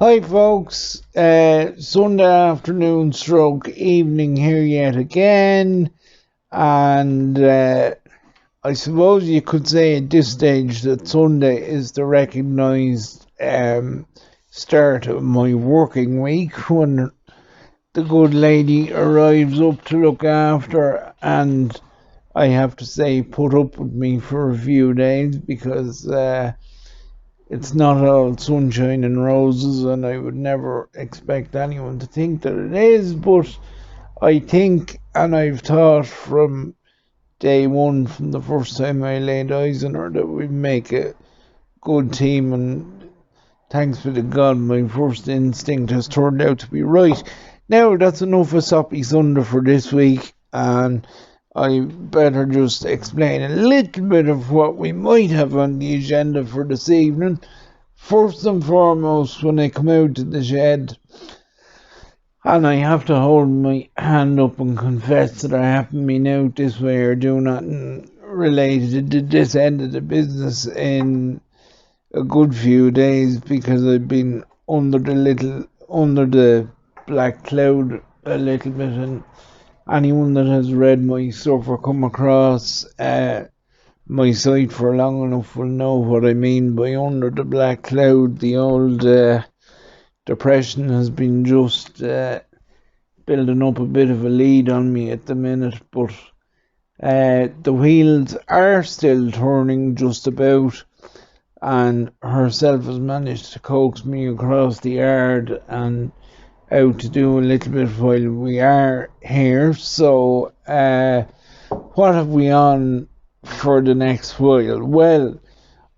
Hi folks, Sunday afternoon stroke evening here yet again, and I suppose you could say at this stage that Sunday is the recognised start of my working week, when the good lady arrives up to look after, and I have to say put up with me for a few days, because it's not all sunshine and roses, and I would never expect anyone to think that it is. But I think, and I've thought from day one, from the first time I laid eyes on her, that we make a good team, and thanks be to God, my first instinct has turned out to be right. Now, that's enough of Soppy Sunday for this week, and I better just explain a little bit of what we might have on the agenda for this evening. First and foremost, when I come out to the shed, and I have to hold my hand up and confess that I haven't been out this way or do nothing related to this end of the business in a good few days, because I've been under the black cloud a little bit, and anyone that has read my stuff or come across my site for long enough will know what I mean by under the black cloud. The old depression has been just building up a bit of a lead on me at the minute, but the wheels are still turning just about, and herself has managed to coax me across the yard and out to do a little bit while we are here. So what have we on for the next while? Well,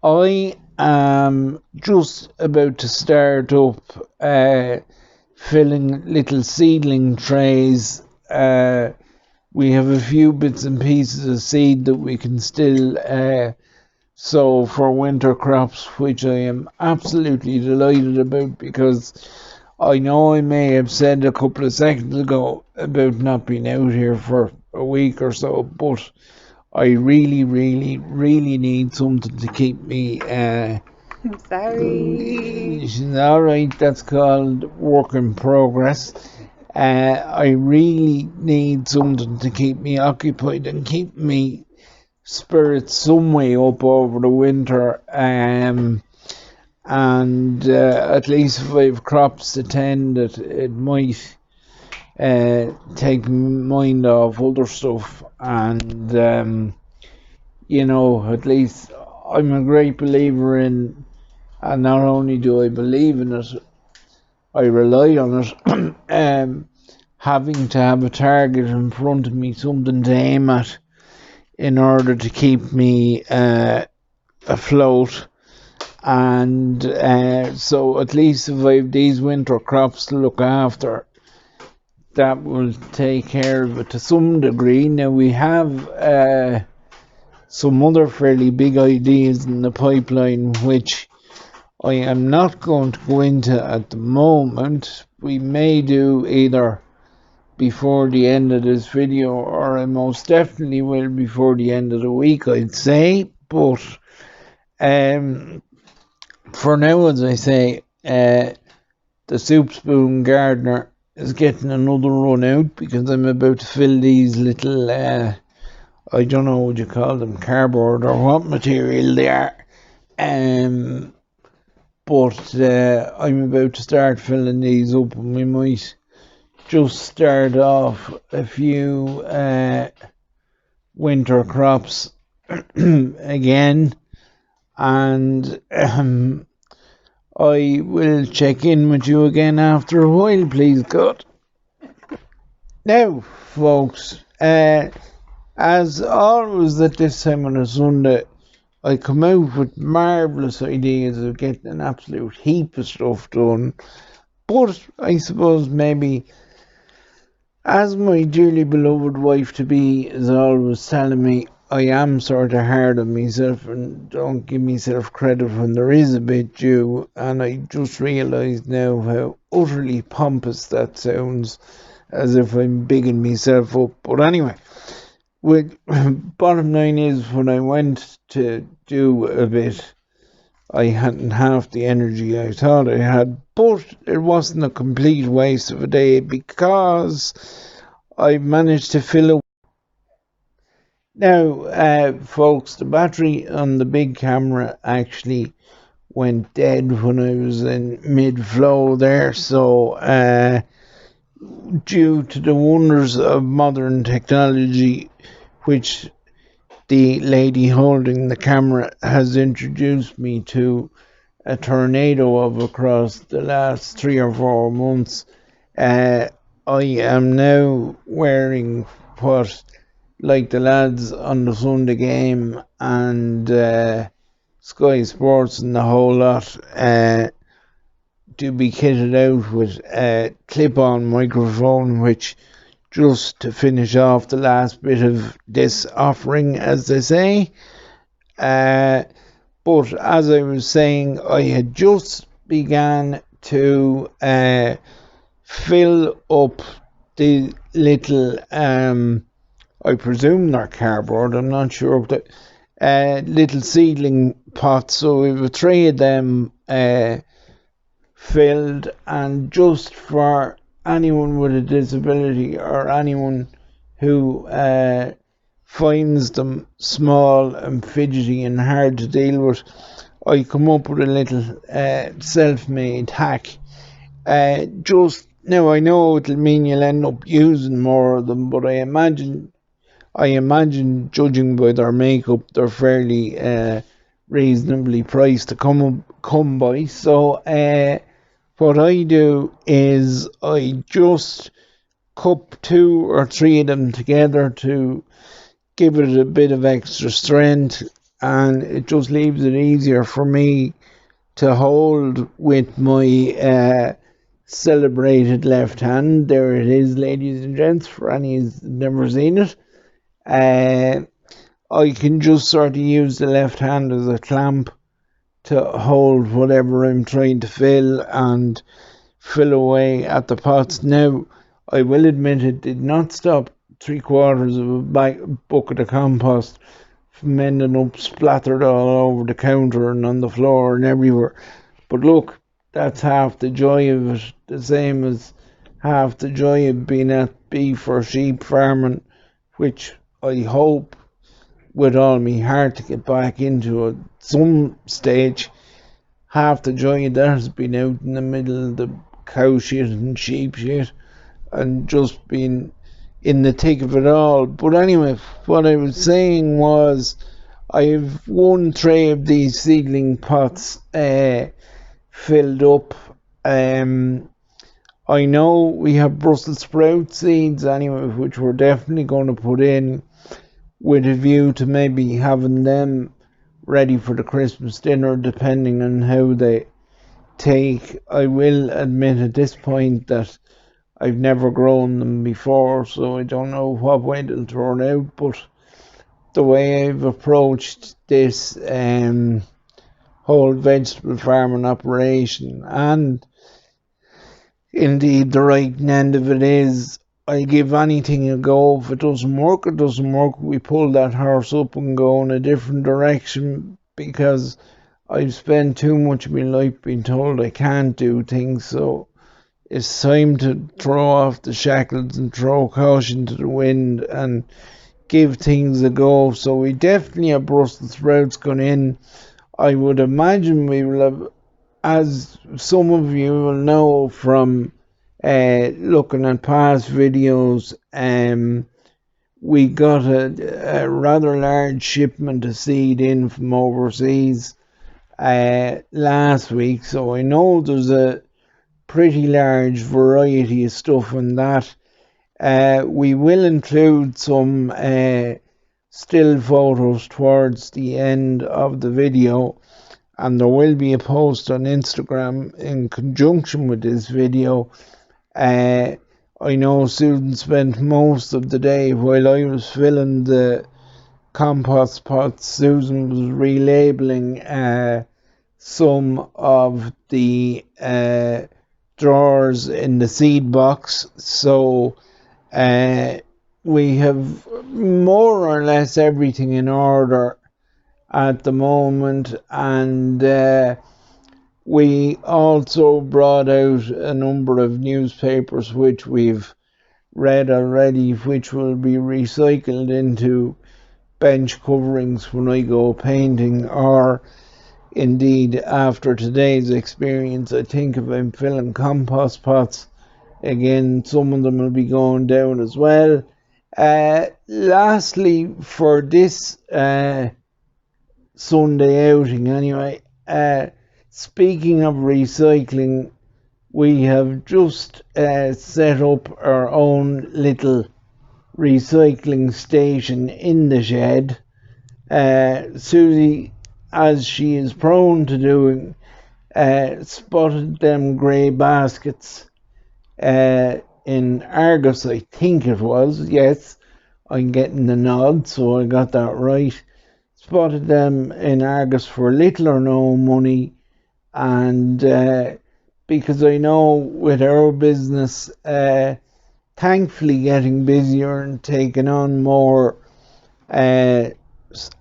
I am just about to start up filling little seedling trays. We have a few bits and pieces of seed that we can still sow for winter crops, which I am absolutely delighted about, because I know I may have said a couple of seconds ago about not being out here for a week or so, but I really, really, really need something to keep me. I'm sorry. All right, that's called work in progress. I really need something to keep me occupied and keep me spirits some way up over the winter. And at least if I have crops to tend, it might take mind off other stuff, and at least I'm a great believer in, and not only do I believe in it, I rely on it. Having to have a target in front of me, something to aim at, in order to keep me afloat. And so at least if I have these winter crops to look after, that will take care of it to some degree. Now, we have some other fairly big ideas in the pipeline, which I am not going to go into at the moment. We may do either before the end of this video, or I most definitely will before the end of the week, I'd say. But for now, as I say, the soup spoon gardener is getting another run out, because I'm about to fill these little, I don't know what you call them, cardboard or what material they are. But I'm about to start filling these up, and we might just start off a few winter crops again, and I will check in with you again after a while, please God. Now, folks, as always at this time on a Sunday, I come out with marvellous ideas of getting an absolute heap of stuff done. But I suppose maybe, as my dearly beloved wife-to-be is always telling me, I am sort of hard on myself and don't give myself credit when there is a bit due. And I just realised now how utterly pompous that sounds, as if I'm bigging myself up. But anyway, bottom line is, when I went to do a bit, I hadn't half the energy I thought I had, but it wasn't a complete waste of a day because I managed to fill it. Now, folks, the battery on the big camera actually went dead when I was in mid-flow there, so due to the wonders of modern technology, which the lady holding the camera has introduced me to a tornado of across the last 3 or 4 months. I am now wearing what, like the lads on the Sunday game and Sky Sports and the whole lot, to be kitted out with a clip-on microphone, which, just to finish off the last bit of this offering, as they say. But as I was saying, I had just began to fill up the little, I presume they're cardboard, I'm not sure, but little seedling pots. So we have 3 of them filled, and just for anyone with a disability or anyone who finds them small and fidgety and hard to deal with, I come up with a little self-made hack. Just now, I know it'll mean you'll end up using more of them, but I imagine, judging by their makeup, they're fairly reasonably priced to come by. So what I do is I just cup 2 or 3 of them together to give it a bit of extra strength, and it just leaves it easier for me to hold with my celebrated left hand. There it is, ladies and gents, for any who's never seen it. I can just sort of use the left hand as a clamp to hold whatever I'm trying to fill and fill away at the pots. Now, I will admit it did not stop 3/4 of a bucket of compost from ending up splattered all over the counter and on the floor and everywhere. But look, that's half the joy of it, the same as half the joy of being at beef or sheep farming, which I hope with all my heart to get back into at some stage. Half the joy of that has been out in the middle of the cow shit and sheep shit and just been in the thick of it all. But anyway, what I was saying was, I have 1 tray of these seedling pots filled up. I know we have Brussels sprout seeds anyway, which we're definitely going to put in with a view to maybe having them ready for the Christmas dinner, depending on how they take. I will admit at this point that I've never grown them before, so I don't know what way they'll turn out, but the way I've approached this whole vegetable farming operation, and indeed the right end of it is, I give anything a go. If it doesn't work, it doesn't work. We pull that horse up and go in a different direction, because I've spent too much of my life being told I can't do things. So it's time to throw off the shackles and throw caution to the wind and give things a go. So we definitely have Brussels sprouts going in. I would imagine we will have, as some of you will know from looking at past videos, we got a rather large shipment of seed in from overseas last week, so I know there's a pretty large variety of stuff in that. We will include some still photos towards the end of the video, and there will be a post on Instagram in conjunction with this video. I know Susan spent most of the day while I was filling the compost pots. Susan was relabeling some of the drawers in the seed box. So we have more or less everything in order, at the moment, and we also brought out a number of newspapers which we've read already, which will be recycled into bench coverings when I go painting, or indeed after today's experience, I think if I'm filling compost pots again, some of them will be going down as well. Lastly, for this Sunday outing anyway, speaking of recycling, we have just set up our own little recycling station in the shed. Susie, as she is prone to doing, spotted them grey baskets in Argos, I think it was. Yes, I'm getting the nod, so I got that right. Spotted them in Argos for little or no money, and because I know with our business, thankfully getting busier and taking on more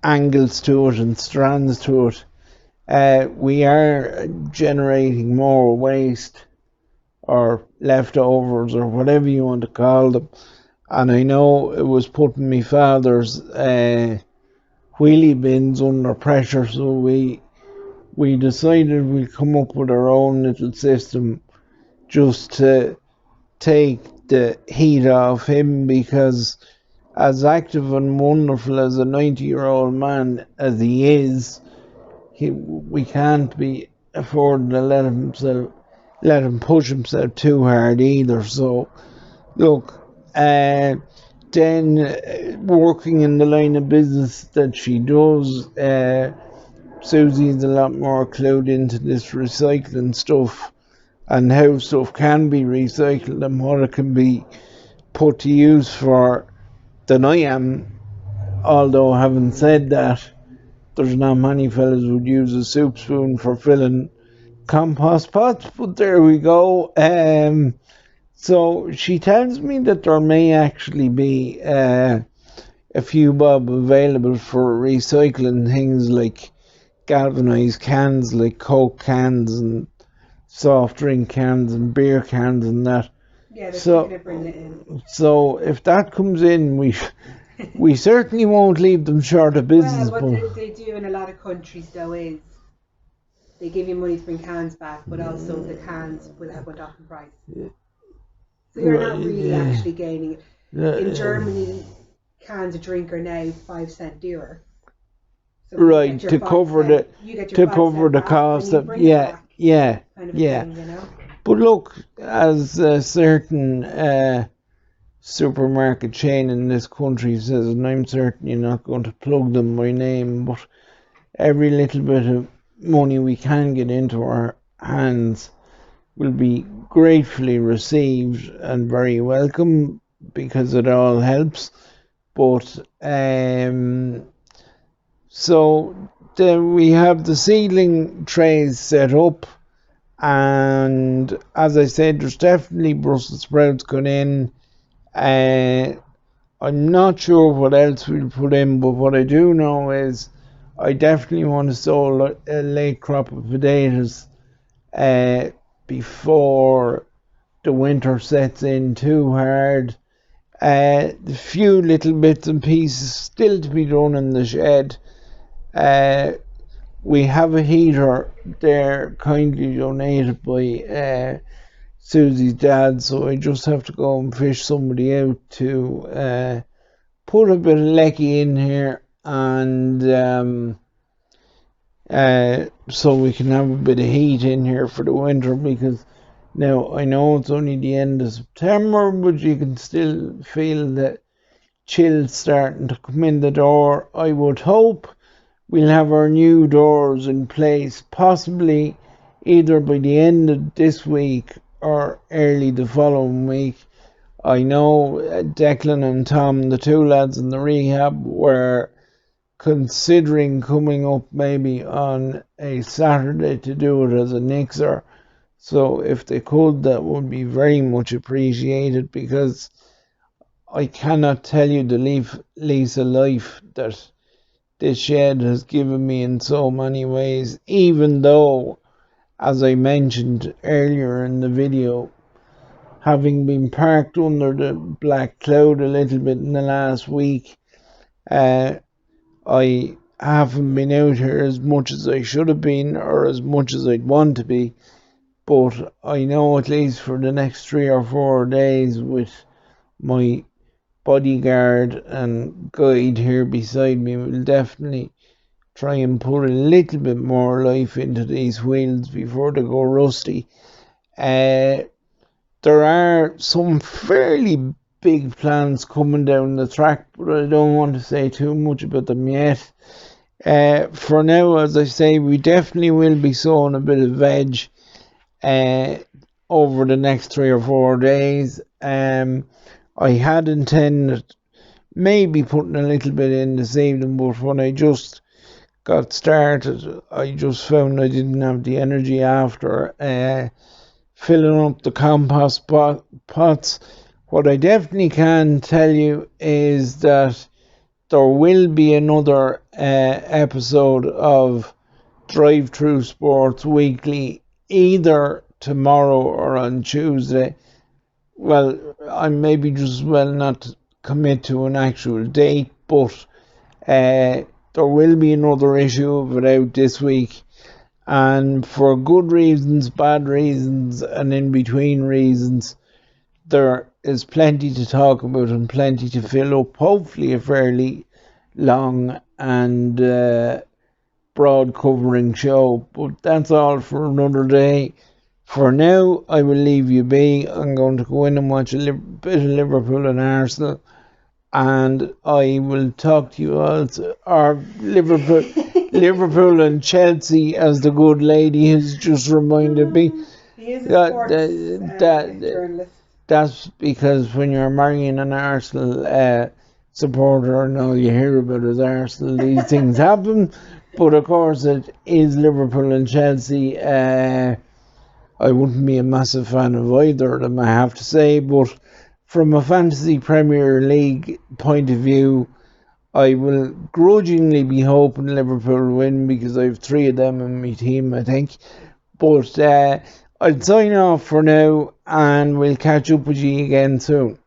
angles to it and strands to it, we are generating more waste or leftovers or whatever you want to call them. And I know it was putting my father's wheelie bins under pressure, so we decided we'd come up with our own little system just to take the heat off him, because as active and wonderful as a 90-year-old man as he is, we can't be affording to let him push himself too hard either. So look, then working in the line of business that she does, Susie's a lot more clued into this recycling stuff and how stuff can be recycled and what it can be put to use for than I am. Although having said that, there's not many fellas would use a soup spoon for filling compost pots, but there we go. So she tells me that there may actually be a few bob available for recycling things like galvanized cans, like Coke cans and soft drink cans and beer cans and that. Yeah, they're so, to bring it in. So if that comes in, we certainly won't leave them short of business. Well, what they do in a lot of countries though is they give you money to bring cans back, but also the cans will have went up in price. So you're not really actually gaining it. In Germany, cans of drink are now 5 cents dearer. So right, to cover the cost of yeah. Kind of thing, you know? But look, as a certain supermarket chain in this country says, and I'm certainly not going to plug them by name, but every little bit of money we can get into our hands will be gratefully received and very welcome, because it all helps. But so we have the seedling trays set up, and as I said, there's definitely Brussels sprouts going in. I'm not sure what else we'll put in, but what I do know is I definitely want to sow a late crop of potatoes before the winter sets in too hard. The few little bits and pieces still to be done in the shed. We have a heater there, kindly donated by Susie's dad, so I just have to go and fish somebody out to put a bit of lecky in here, and so we can have a bit of heat in here for the winter, because now I know it's only the end of September, but you can still feel the chill starting to come in the door. I would hope we'll have our new doors in place possibly either by the end of this week or early the following week. I know Declan and Tom, the two lads in the rehab, were considering coming up maybe on a Saturday to do it as a nixer. So if they could, that would be very much appreciated, because I cannot tell you the lease of life that this shed has given me in so many ways, even though, as I mentioned earlier in the video, having been parked under the black cloud a little bit in the last week, I haven't been out here as much as I should have been or as much as I'd want to be. But I know at least for the next 3 or 4 days with my bodyguard and guide here beside me, will definitely try and put a little bit more life into these wheels before they go rusty. There are some fairly big plans coming down the track, but I don't want to say too much about them yet. For now, as I say, we definitely will be sowing a bit of veg over the next 3 or 4 days. I had intended maybe putting a little bit in this evening, but when I just got started, I just found I didn't have the energy after filling up the compost pots. What I definitely can tell you is that there will be another episode of Drive Through Sports Weekly either tomorrow or on Tuesday. Well, I maybe just well not commit to an actual date, but there will be another issue of it out this week, and for good reasons, bad reasons, and in between reasons, there is plenty to talk about and plenty to fill up, hopefully a fairly long and broad covering show. But that's all for another day. For now, I will leave you be. I'm going to go in and watch a bit of Liverpool and Arsenal, and I will talk to you all, or Liverpool and Chelsea, as the good lady has just reminded me. He is a sports journalist. That's because when you're marrying an Arsenal supporter and all you hear about is Arsenal, these things happen. But of course, it is Liverpool and Chelsea. I wouldn't be a massive fan of either of them, I have to say, but from a fantasy Premier League point of view, I will grudgingly be hoping Liverpool win because I have 3 of them in my team, I think. But I'll sign off for now, and we'll catch up with you again soon.